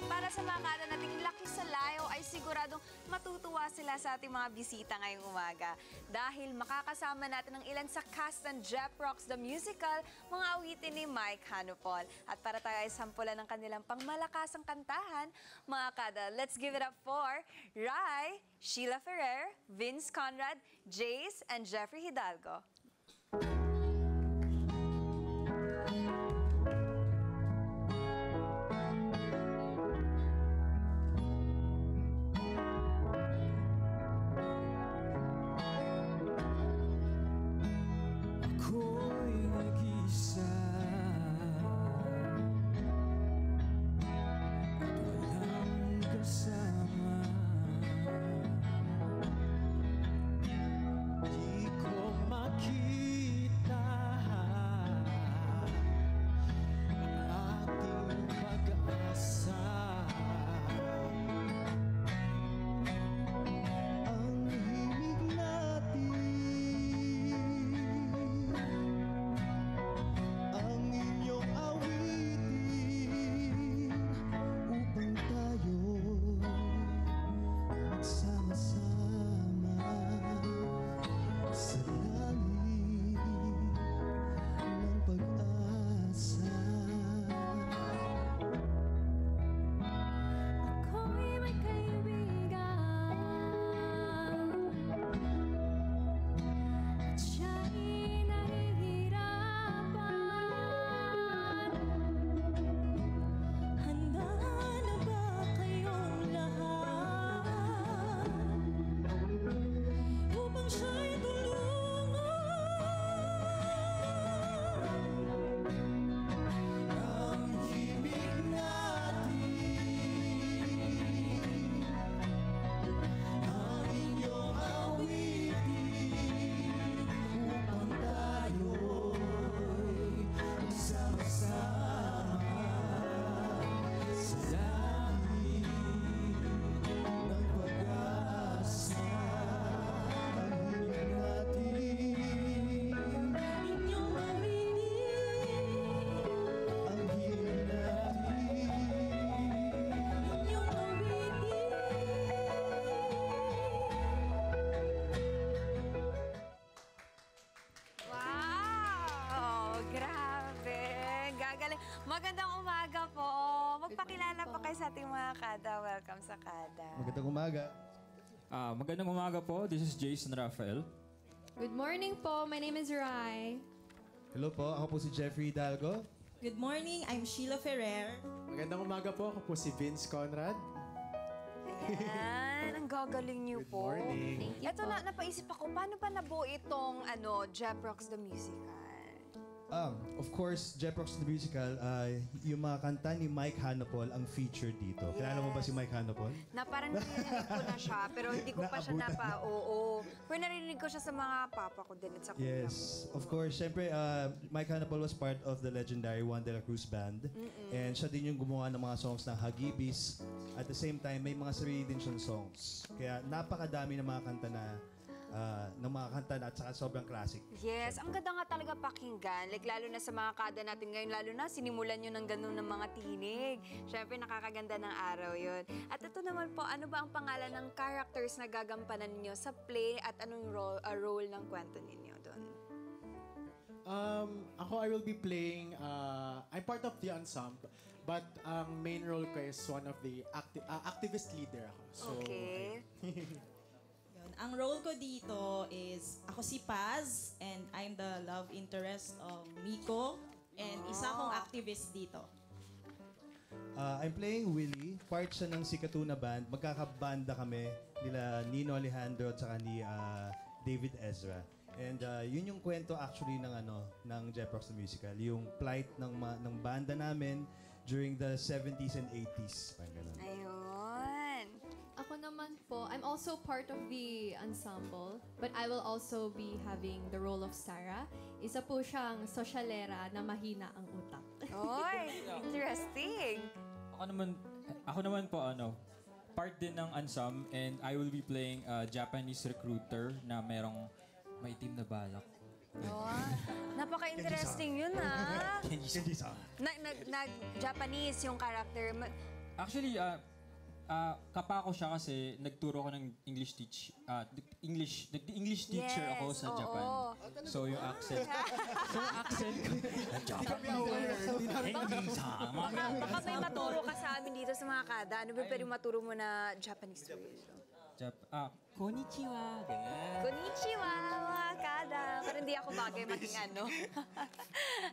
para sa mga kada nating laki sa layo ay siguradong matutuwa sila sa ating mga bisita ngayong umaga. Dahil makakasama natin ang ilan sa cast ng Jep Rocks the Musical, mga awitin ni Mike Hanupol. At para tayo ay sampulan ng kanilang pangmalakasang kantahan, mga kada, let's give it up for Rai, Sheila Ferrer, Vince Conrad, Jace, and Jeffrey Hidalgo. Magandang umaga po. Magpakilala po kayo sa ating mga kada. Welcome sa kada. Magandang umaga. Magandang umaga po. This is Jason Rafael. Good morning po. My name is Rai. Hello po, ako po si Jeffrey Hidalgo. Good morning, I'm Sheila Ferrer. Magandang umaga po. Ako po si Vince Conrad. Ayan, ang gagaling niyo po. Good morning. Ito na, napaisip ako, paano ba nabuo itong Jep Rocks the Musical? Of course, Jep Rocks the Musical, yung mga kanta ni Mike Hanupol ang feature dito. Kilala mo ba si Mike Hanupol? Na parang narinig ko na siya, pero hindi ko pa siya oo. Pero narinig ko siya sa mga papa ko din at sa kuya Yes, of course. Siyempre, Mike Hanupol was part of the legendary Juan de la Cruz Band. And siya din yung gumawa ng mga songs ng Hagibis. At the same time, may mga sarili din siyang songs. Kaya napakadami ng mga kanta at saka sobrang classic. Yes, ang ganda nga talaga pakinggan. Like, lalo na sa mga kada natin ngayon, lalo na sinimulan nyo ng ganun ng mga tinig. Siyempre, nakakaganda ng araw yun. At ito naman po, ano ba ang pangalan ng characters na gagampanan ninyo sa play at anong role ng kwento ninyo doon? Ako, I will be playing, I'm part of the ensemble, but ang main role ko is one of the activist leader ako. So, Okay. Yun. Ang role ko dito is, ako si Paz, and I'm the love interest of Miko, and isa akong activist dito. I'm playing Willie. Part siya ng Sikatuna Band. Magkakabanda kami nila Nino Alejandro at saka ni David Ezra. And yun yung kwento actually ng Jep Rocks the Musical. Yung plight ng banda namin during the 70s and 80s. Parang ganun. Ayun. Ako naman po, I'm also part of the ensemble, but I will also be having the role of Sarah. Isa po siyang sosyalera na mahina ang utak. Oy, interesting. Ako naman po, part din ng ensemble, and I will be playing a Japanese recruiter na merong maitim na balak. Oh, napaka-interesting yun, ha? Kenji-san. Nag-Japanese yung character. Actually, kapako siya kasi nagturo ko ng English English teacher Yes, ako sa oo. Japan. So yung accent. ko. Baka may maturo ka sa amin dito sa mga kada. Ano ba pwede maturo mo na Japanese word? Konnichiwa. Ganyan. Konnichiwa, mga kada. Pero hindi ako bagay maging ano.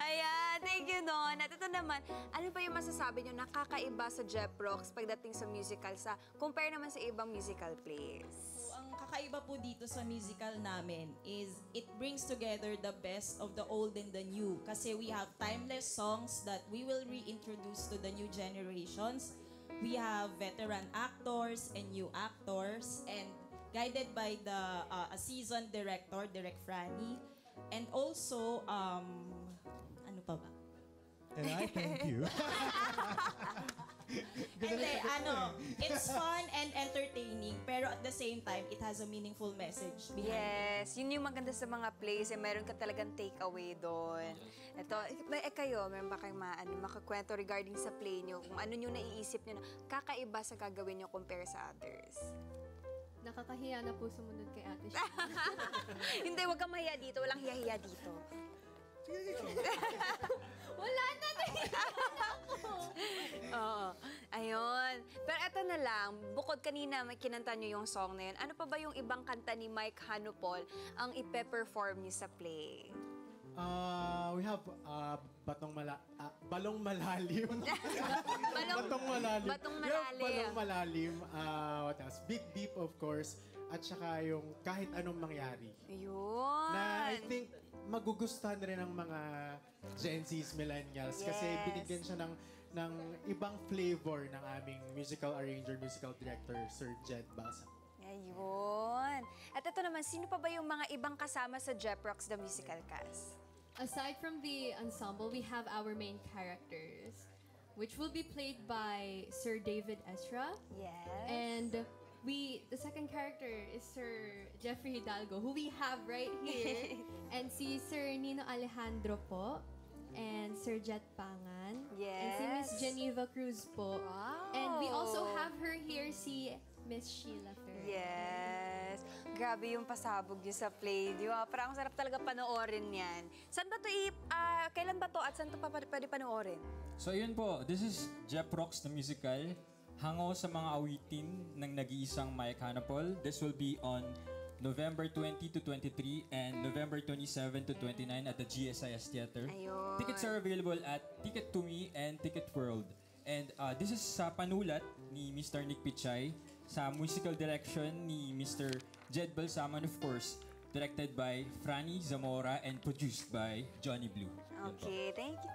Ayan, thank you, Don. At ito naman, ano ba yung masasabi nyo nakakaiba sa Jeprox pagdating sa musical compare naman sa ibang musical plays? So, ang kakaiba po dito sa musical namin is it brings together the best of the old and the new. Kasi we have timeless songs that we will reintroduce to the new generations. We have veteran actors and new actors and guided by a seasoned director, Direk Franny. And also, ano pa ba? And I thank you. Hindi, it's fun and entertaining, pero at the same time, it has a meaningful message behind it. Yes, yun yung maganda sa mga plays, meron ka talagang takeaway doon. Ito, kayo, meron ba kayong makakwento regarding sa play nyo? Kung ano nyo naiisip nyo na kakaiba sa gagawin nyo compare sa others? Nakakahiya na po sumunod kay Ate Shana. Hindi, wag kang mahiya dito. Walang hiya-hiya dito. Wala na, nahiya ako. Oo. Ayun. Pero eto na lang, bukod kanina may kinanta nyo yung song na yun, ano pa ba yung ibang kanta ni Mike Hanupol ang ipe-perform niyo sa play? We have Balong Malalim. Batong Malalim. Batong We have Malalim. Balong Malalim. What else? Big Beep, of course. At saka yung Kahit Anong Mangyari. Ayun. Na I think magugustuhan rin ng mga Gen Zs, millennials. Kasi Yes. binigyan siya ng ibang flavor ng aming musical arranger, musical director, Sir Jed Balsam. Ayun. At ito naman, sino pa ba yung mga ibang kasama sa Jeprox The Musical Cast? Aside from the ensemble, we have our main characters, which will be played by Sir David Ezra. Yes. And the second character is Sir Jeffrey Hidalgo, who we have right here. And si Sir Nino Alejandro po. And Sir Jet Pangan. And si Miss Yes. Geneva Cruz po. Wow. And we also have her here, si Miss Sheila Ferrer. Yes. Grabe yung pasabog niyo sa play, di ba? Parang ang sarap talaga panoorin yan. Saan ba to kailan ba to at saan to pwede panoorin? So yun po, this is Jeprox the Musical. Hango sa mga awitin ng nag-iisang Mike Hanapol. This will be on November 20 to 23 and November 27 to 29 at the GSIS Theater. Ayun. Tickets are available at Ticket to Me and Ticket World. And this is sa panulat ni Mr. Nick Pichay, sa musical direction ni Mr. Jed Balsaman, of course, directed by Franny Zamora and produced by Johnny Blue. Okay, thank you.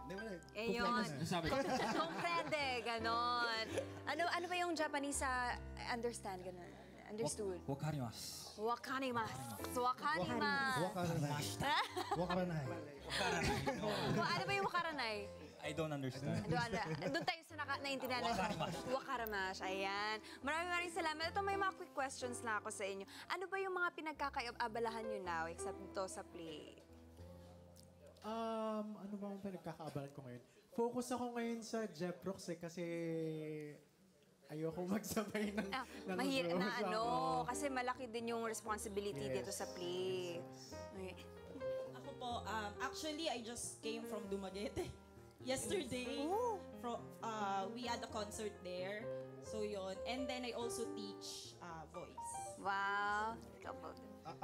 Ayun. Ayun. Sabi ko. Comprende, ganon. Ano ba yung Japanese sa understand, ganon? Understood. Wakarimasu. Wakanimasu. Wakanimasu. Wakaranay. Ano ba yung wakaranay? I don't understand. Doon tayo sa naintindihan natin. Wakarimasu. Ayan. Maraming salamat. Ito may mga quick questions na ako sa inyo. Ano ba yung mga pinagkakaabalahan nyo now except ito sa play? Ano ba ang pinagkakaabalan ko ngayon? Focus ako ngayon sa Jeprox kasi ayoko magsabay ng Mahirap shows. na Oo. kasi malaki din yung responsibility dito sa play. Okay. Ako po, actually, I just came from Dumaguete. Yesterday, we had a concert there. So yon. And then I also teach voice. Wow. Ikaw po.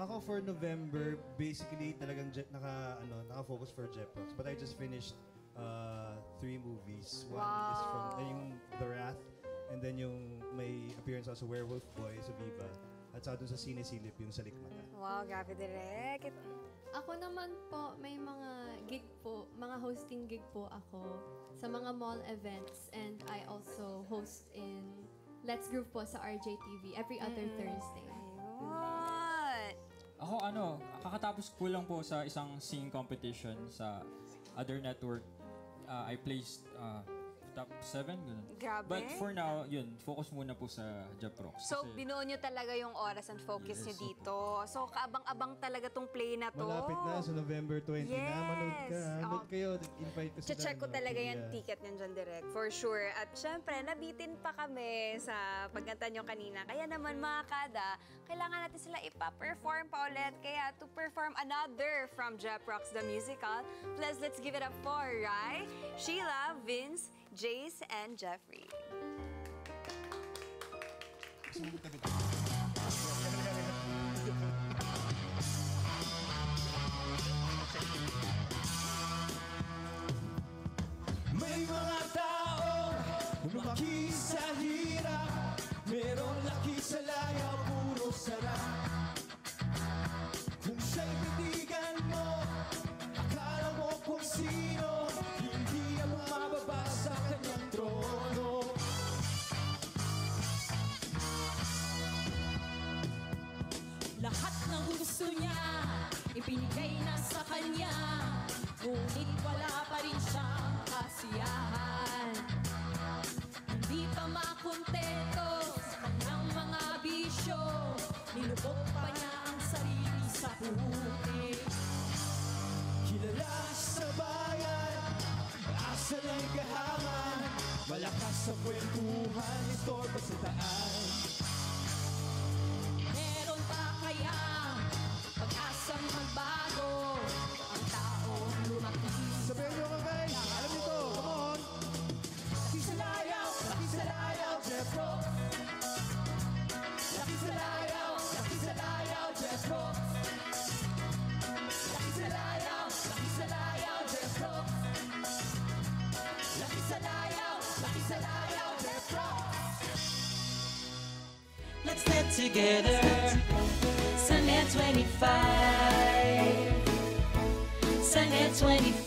Ako for November, basically talagang naka-focus for Jeprox. But I just finished 3 movies. One is from yung The Wrath, and then yung may appearance also Werewolf Boy sa Viva. At saka dun sa Sinesilip yung sa Likmata. Wow, grabe direct. Ako naman po, may mga gig po, mga hosting gig po ako sa mga mall events. And I also host in Let's Groove po sa RJTV every other Thursday. Ayun. Ako kakatapos ko lang po sa isang singing competition sa other network. I placed top 7, ganun. Grabe. But for now, yun, focus muna po sa Jap Rocks. So, Kasi- binuo nyo talaga yung oras and focus Yes, nyo dito. So, kaabang-abang talaga tong play na to. Malapit na sa November 20 na. Yes. Manood ka. Manood Oh. kayo. Invite ko sila. Check ko no? talaga yung Yeah. ticket niyan dyan direct, for sure. At syempre, nabitin pa kami sa pagkanta nyo kanina. Kaya naman mga kada, kailangan natin sila ipa-perform pa ulit. Kaya to perform another from Jap Rocks the Musical, plus let's give it up for Rai, Sheila, Vince, Jace, and Jeffrey. May mga taong lumaki sa hirap, merong laki sa layaw, puro sarap. Kung siya'y titigan mo, akala mo kung sino, hindi ang mababa sa kanyang trono. Lahat ng gusto niya, ibinigay na sa kanya. Ngunit wala pa rin siyang kasiyahan. Hindi pa makontento sa kanyang mga bisyo. Nilubog pa niya ang sarili sa puti. Kilala sa bayan, asal ay kahaman, malakas sa kwentuhan, istorbo sa daan. Meron pa kaya pag-asang magbago ang taong lumaki? Sabihin nyo ka guys, alam nyo to, come on! Laki sa layaw, Jeff Rock. Laki sa layaw, Jeff Rock. Laki sa layaw, Jeff Rock. Laki sa layaw, Jeff Rock. Let's get together. Sunday 25. Sunday 25.